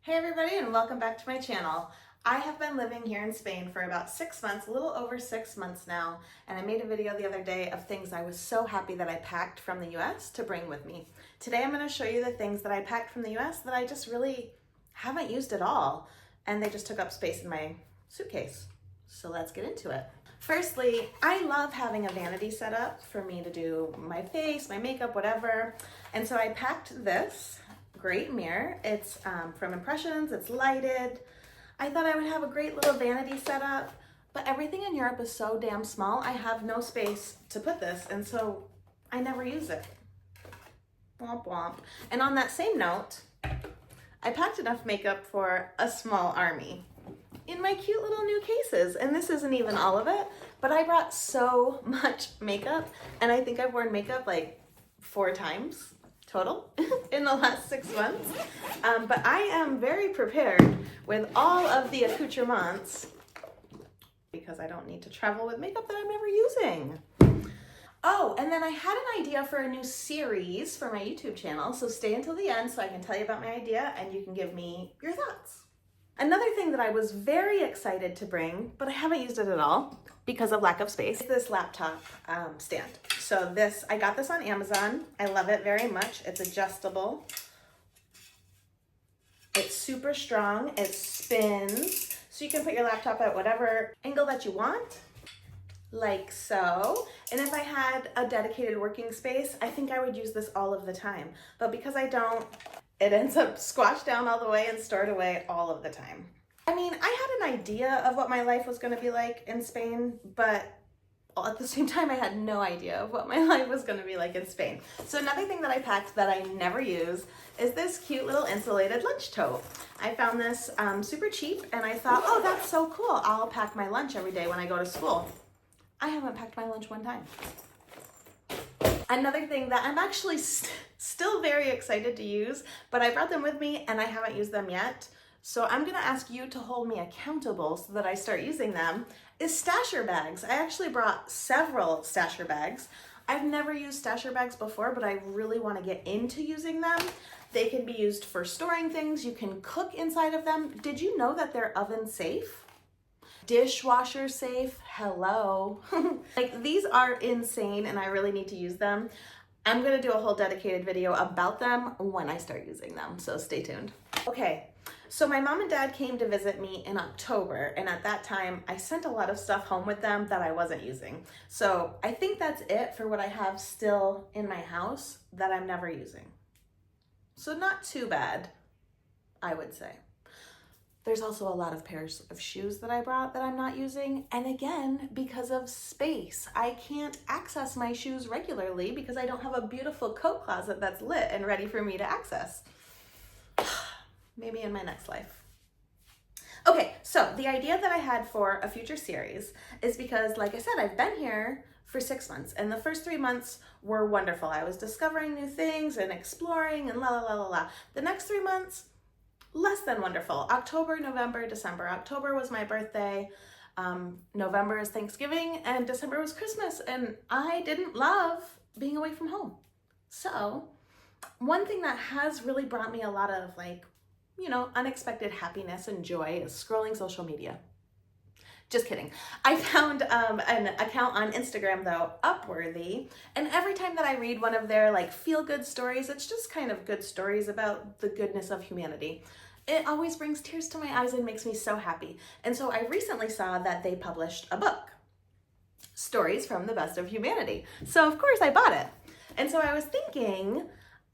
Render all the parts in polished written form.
Hey everybody, and welcome back to my channel. I have been living here in Spain for about 6 months, a little over 6 months now, and I made a video the other day of things I was so happy that I packed from the US to bring with me. Today I'm going to show you the things that I packed from the US that I just really haven't used at all, and they just took up space in my suitcase. So let's get into it. Firstly, I love having a vanity set up for me to do my face, my makeup, whatever, and so I packed this great mirror. It's from Impressions, it's lighted. I thought I would have a great little vanity setup, but everything in Europe is so damn small, I have no space to put this, and so I never use it. Womp womp. And on that same note, I packed enough makeup for a small army in my cute little new cases, and this isn't even all of it, but I brought so much makeup, and I think I've worn makeup like 4 times total in the last 6 months. But I am very prepared with all of the accoutrements because I don't need to travel with makeup that I'm never using. Oh, and then I had an idea for a new series for my YouTube channel, so stay until the end so I can tell you about my idea and you can give me your thoughts. Another thing that I was very excited to bring, but I haven't used it at all because of lack of space, is this laptop stand. So I got this on Amazon. I love it very much. It's adjustable. It's super strong. It spins, so you can put your laptop at whatever angle that you want, like so. And if I had a dedicated working space, I think I would use this all of the time. But because I don't, it ends up squashed down all the way and stored away all of the time. I mean, I had an idea of what my life was going to be like in Spain, but at the same time, I had no idea of what my life was going to be like in Spain. So another thing that I packed that I never use is this cute little insulated lunch tote. I found this super cheap, and I thought, oh, that's so cool. I'll pack my lunch every day when I go to school. I haven't packed my lunch one time. Another thing that I'm actually still very excited to use, but I brought them with me and I haven't used them yet, so I'm gonna ask you to hold me accountable so that I start using them, is stasher bags. I actually brought several stasher bags. I've never used stasher bags before, but I really wanna get into using them. They can be used for storing things. You can cook inside of them. Did you know that they're oven safe? Dishwasher safe, hello. Like, these are insane and I really need to use them. I'm gonna do a whole dedicated video about them when I start using them, so stay tuned. Okay, so my mom and dad came to visit me in October, and at that time I sent a lot of stuff home with them that I wasn't using. So I think that's it for what I have still in my house that I'm never using. So not too bad, I would say. There's also a lot of pairs of shoes that I brought that I'm not using. And again, because of space, I can't access my shoes regularly because I don't have a beautiful coat closet that's lit and ready for me to access. Maybe in my next life. Okay, so the idea that I had for a future series is because, like I said, I've been here for 6 months, and the first 3 months were wonderful. I was discovering new things and exploring and la la la la la. The next 3 months, less than wonderful. October, November, December. October was my birthday, November is Thanksgiving, and December was Christmas, and I didn't love being away from home. So one thing that has really brought me a lot of, like, you know, unexpected happiness and joy is scrolling social media. Just kidding. I found an account on Instagram, though, Upworthy, and every time that I read one of their like feel-good stories, it's just kind of good stories about the goodness of humanity. It always brings tears to my eyes and makes me so happy. And so I recently saw that they published a book, Stories from the Best of Humanity. So of course I bought it. And so I was thinking,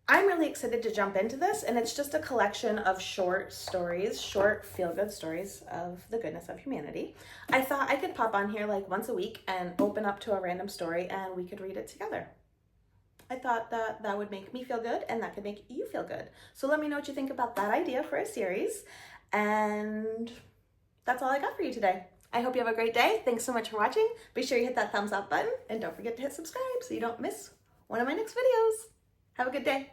I'm really excited to jump into this, and it's just a collection of short stories, short feel-good stories of the goodness of humanity. I thought I could pop on here like once a week and open up to a random story and we could read it together. I thought that would make me feel good and that could make you feel good. So let me know what you think about that idea for a series. And that's all I got for you today. I hope you have a great day. Thanks so much for watching. Be sure you hit that thumbs up button and don't forget to hit subscribe so you don't miss one of my next videos. Have a good day.